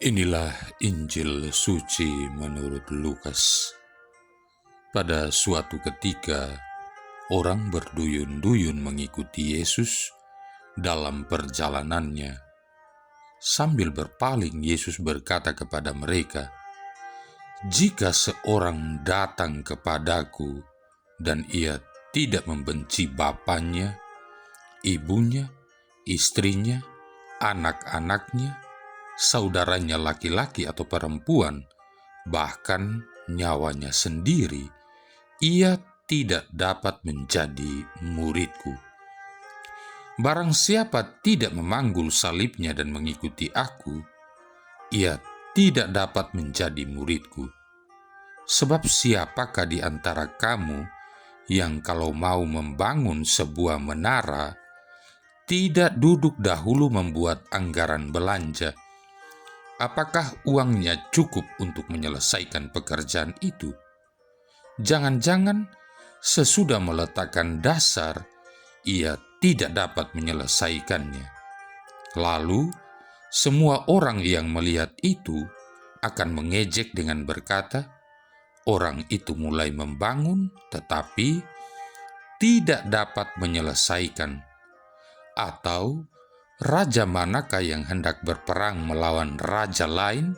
Inilah Injil suci menurut Lukas. Pada suatu ketika, orang berduyun-duyun mengikuti Yesus dalam perjalanannya. Sambil berpaling, Yesus berkata kepada mereka, "Jika seorang datang kepadaku dan ia tidak membenci bapanya, ibunya, istrinya, anak-anaknya, saudaranya laki-laki atau perempuan, bahkan nyawanya sendiri, ia tidak dapat menjadi muridku. Barang siapa tidak memanggul salibnya dan mengikuti aku, ia tidak dapat menjadi muridku. Sebab siapakah di antara kamu yang kalau mau membangun sebuah menara, tidak duduk dahulu membuat anggaran belanja? Apakah uangnya cukup untuk menyelesaikan pekerjaan itu? Jangan-jangan sesudah meletakkan dasar, ia tidak dapat menyelesaikannya. Lalu, semua orang yang melihat itu akan mengejek dengan berkata, orang itu mulai membangun tetapi tidak dapat menyelesaikan. Atau, raja manakah yang hendak berperang melawan raja lain,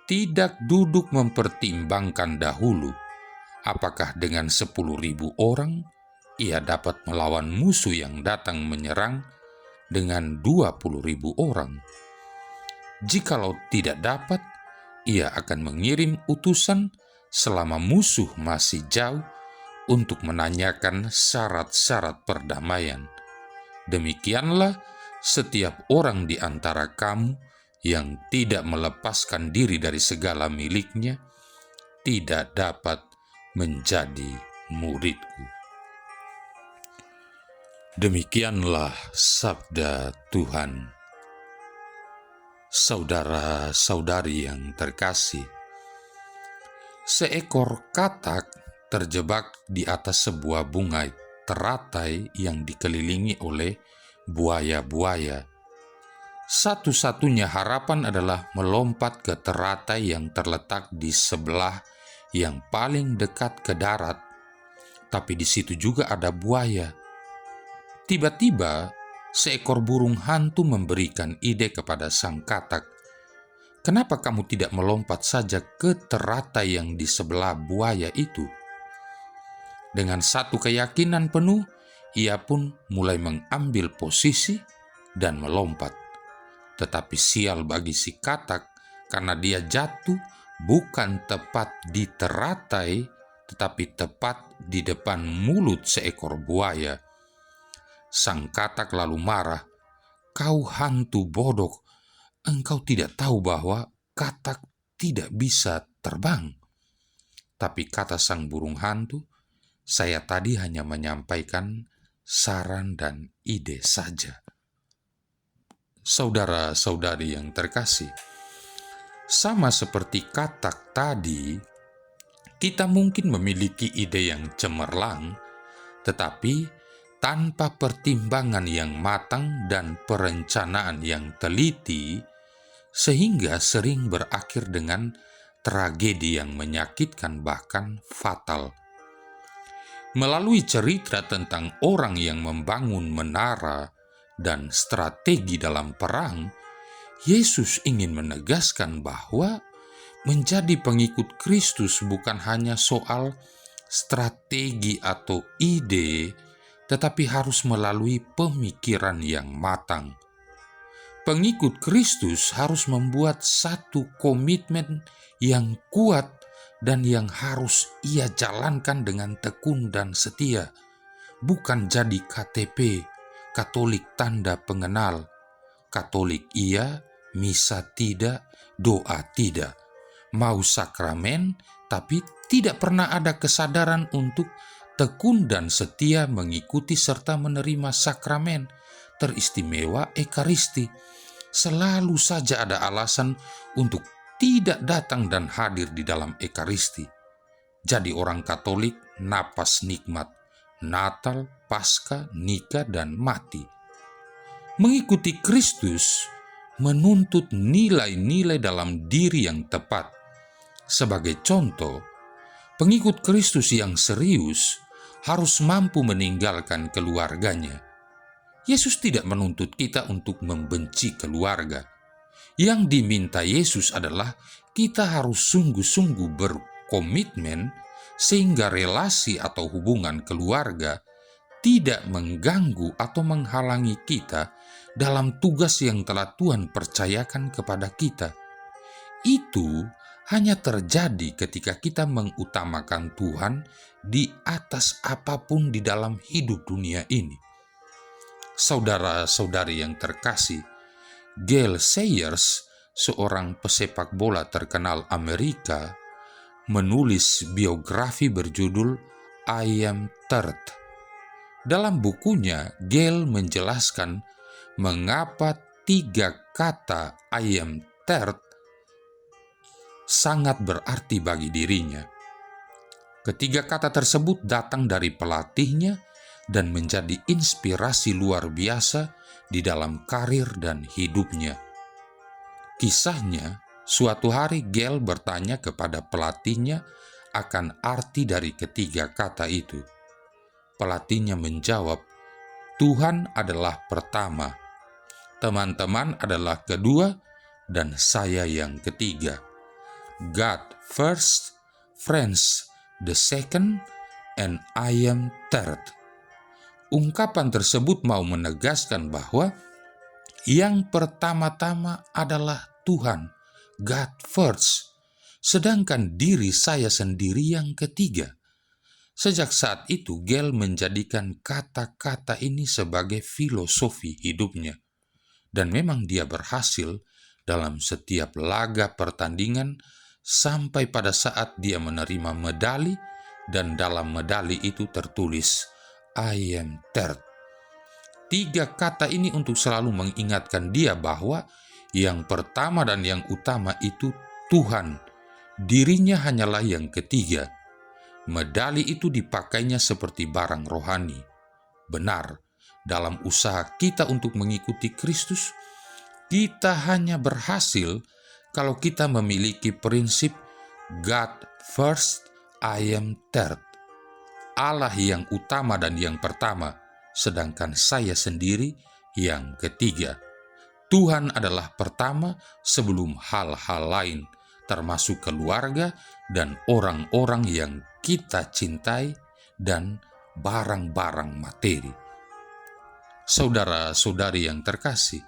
tidak duduk mempertimbangkan dahulu apakah dengan 10.000 orang ia dapat melawan musuh yang datang menyerang dengan 20.000 orang. Jikalau tidak dapat, ia akan mengirim utusan selama musuh masih jauh untuk menanyakan syarat-syarat perdamaian. Demikianlah setiap orang di antara kamu yang tidak melepaskan diri dari segala miliknya tidak dapat menjadi muridku." Demikianlah sabda Tuhan. Saudara-saudari yang terkasih, seekor katak terjebak di atas sebuah bunga teratai yang dikelilingi oleh buaya-buaya. Satu-satunya harapan adalah melompat ke teratai yang terletak di sebelah yang paling dekat ke darat. Tapi di situ juga ada buaya. Tiba-tiba, seekor burung hantu memberikan ide kepada sang katak. "Kenapa kamu tidak melompat saja ke teratai yang di sebelah buaya itu?" Dengan satu keyakinan penuh, ia pun mulai mengambil posisi dan melompat. Tetapi sial bagi si katak, karena dia jatuh bukan tepat di teratai, tetapi tepat di depan mulut seekor buaya. Sang katak lalu marah, "Kau hantu bodoh, engkau tidak tahu bahwa katak tidak bisa terbang." Tapi kata sang burung hantu, "Saya tadi hanya menyampaikan saran dan ide saja." Saudara-saudari yang terkasih, sama seperti katak tadi, kita mungkin memiliki ide yang cemerlang, tetapi tanpa pertimbangan yang matang dan perencanaan yang teliti, sehingga sering berakhir dengan tragedi yang menyakitkan bahkan fatal. Melalui cerita tentang orang yang membangun menara dan strategi dalam perang, Yesus ingin menegaskan bahwa menjadi pengikut Kristus bukan hanya soal strategi atau ide, tetapi harus melalui pemikiran yang matang. Pengikut Kristus harus membuat satu komitmen yang kuat dan yang harus ia jalankan dengan tekun dan setia, bukan jadi KTP, Katolik tanda pengenal. Katolik iya, misa tidak, doa tidak. Mau sakramen, tapi tidak pernah ada kesadaran untuk tekun dan setia mengikuti serta menerima sakramen, teristimewa Ekaristi. Selalu saja ada alasan untuk tidak datang dan hadir di dalam Ekaristi. Jadi orang Katolik napas nikmat, Natal, Paskah, nikah, dan mati. Mengikuti Kristus menuntut nilai-nilai dalam diri yang tepat. Sebagai contoh, pengikut Kristus yang serius harus mampu meninggalkan keluarganya. Yesus tidak menuntut kita untuk membenci keluarga. Yang diminta Yesus adalah kita harus sungguh-sungguh berkomitmen sehingga relasi atau hubungan keluarga tidak mengganggu atau menghalangi kita dalam tugas yang telah Tuhan percayakan kepada kita. Itu hanya terjadi ketika kita mengutamakan Tuhan di atas apapun di dalam hidup dunia ini. Saudara-saudari yang terkasih, Gale Sayers, seorang pesepak bola terkenal Amerika, menulis biografi berjudul I Am Third. Dalam bukunya, Gale menjelaskan mengapa 3 kata I am third sangat berarti bagi dirinya. Ketiga kata tersebut datang dari pelatihnya dan menjadi inspirasi luar biasa di dalam karir dan hidupnya. Kisahnya, suatu hari Gale bertanya kepada pelatihnya akan arti dari ketiga kata itu. Pelatihnya menjawab, Tuhan adalah pertama, teman-teman adalah kedua, dan saya yang ketiga. God first, friends the second, and I am third. Ungkapan tersebut mau menegaskan bahwa yang pertama-tama adalah Tuhan, God first, sedangkan diri saya sendiri yang ketiga. Sejak saat itu, Gale menjadikan kata-kata ini sebagai filosofi hidupnya. Dan memang dia berhasil dalam setiap laga pertandingan sampai pada saat dia menerima medali dan dalam medali itu tertulis I am third. 3 kata ini untuk selalu mengingatkan dia bahwa yang pertama dan yang utama itu Tuhan. Dirinya hanyalah yang ketiga. Medali itu dipakainya seperti barang rohani. Benar, dalam usaha kita untuk mengikuti Kristus, kita hanya berhasil kalau kita memiliki prinsip God first, I am third. Allah yang utama dan yang pertama, sedangkan saya sendiri yang ketiga. Tuhan adalah pertama sebelum hal-hal lain, termasuk keluarga dan orang-orang yang kita cintai dan barang-barang materi. Saudara-saudari yang terkasih,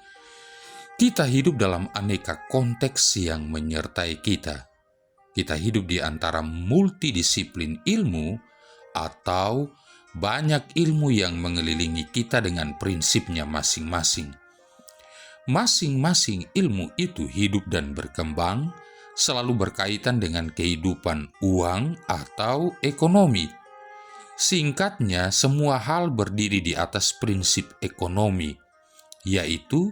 kita hidup dalam aneka konteks yang menyertai kita. Kita hidup di antara multidisiplin ilmu atau banyak ilmu yang mengelilingi kita dengan prinsipnya masing-masing. Masing-masing ilmu itu hidup dan berkembang, selalu berkaitan dengan kehidupan uang atau ekonomi. Singkatnya, semua hal berdiri di atas prinsip ekonomi, yaitu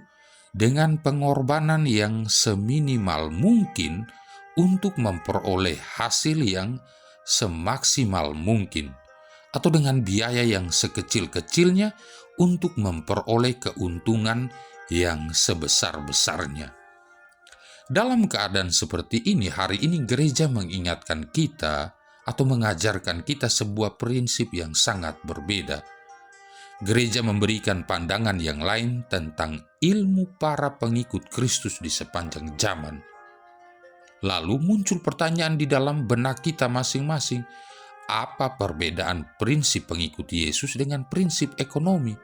dengan pengorbanan yang seminimal mungkin untuk memperoleh hasil yang semaksimal mungkin, atau dengan biaya yang sekecil-kecilnya untuk memperoleh keuntungan yang sebesar-besarnya. Dalam keadaan seperti ini, hari ini gereja mengingatkan kita atau mengajarkan kita sebuah prinsip yang sangat berbeda. Gereja memberikan pandangan yang lain tentang ilmu para pengikut Kristus di sepanjang zaman. Lalu muncul pertanyaan di dalam benak kita masing-masing, apa perbedaan prinsip pengikut Yesus dengan prinsip ekonomi?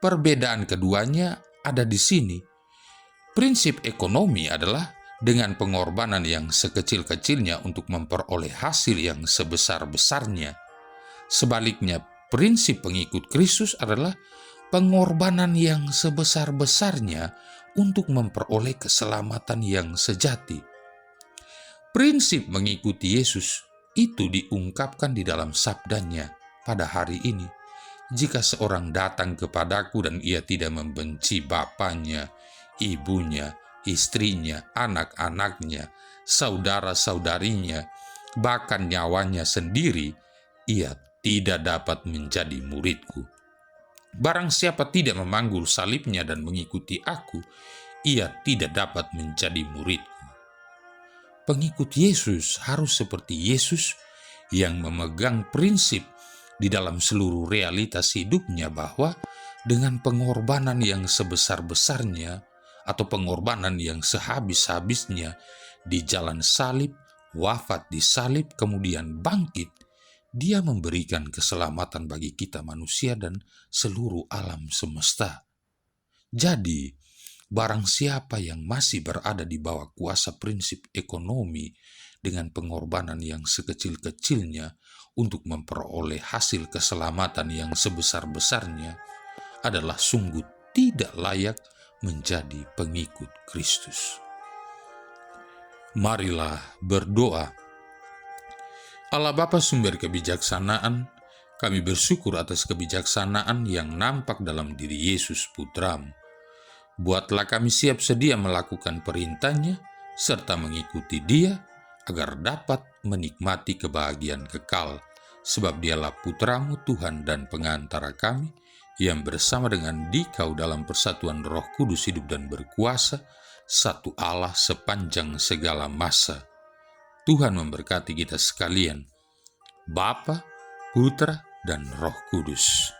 Perbedaan keduanya ada di sini. Prinsip ekonomi adalah dengan pengorbanan yang sekecil-kecilnya untuk memperoleh hasil yang sebesar-besarnya. Sebaliknya, prinsip pengikut Kristus adalah pengorbanan yang sebesar-besarnya untuk memperoleh keselamatan yang sejati. Prinsip mengikuti Yesus itu diungkapkan di dalam sabdanya pada hari ini. Jika seorang datang kepadaku dan ia tidak membenci bapaknya, ibunya, istrinya, anak-anaknya, saudara-saudarinya, bahkan nyawanya sendiri, ia tidak dapat menjadi muridku. Barang siapa tidak memanggul salibnya dan mengikuti aku, ia tidak dapat menjadi muridku. Pengikut Yesus harus seperti Yesus yang memegang prinsip di dalam seluruh realitas hidupnya bahwa dengan pengorbanan yang sebesar-besarnya atau pengorbanan yang sehabis-habisnya di jalan salib, wafat di salib, kemudian bangkit, dia memberikan keselamatan bagi kita manusia dan seluruh alam semesta. Jadi, barang siapa yang masih berada di bawah kuasa prinsip ekonomi dengan pengorbanan yang sekecil-kecilnya untuk memperoleh hasil keselamatan yang sebesar-besarnya adalah sungguh tidak layak menjadi pengikut Kristus. Marilah berdoa. Allah Bapa sumber kebijaksanaan, kami bersyukur atas kebijaksanaan yang nampak dalam diri Yesus Putramu. Buatlah kami siap sedia melakukan perintahnya serta mengikuti Dia agar dapat menikmati kebahagiaan kekal, sebab Dialah Putramu Tuhan dan pengantara kami yang bersama dengan Dikau dalam persatuan Roh Kudus hidup dan berkuasa, satu Allah sepanjang segala masa. Tuhan memberkati kita sekalian, Bapa, Putra, dan Roh Kudus.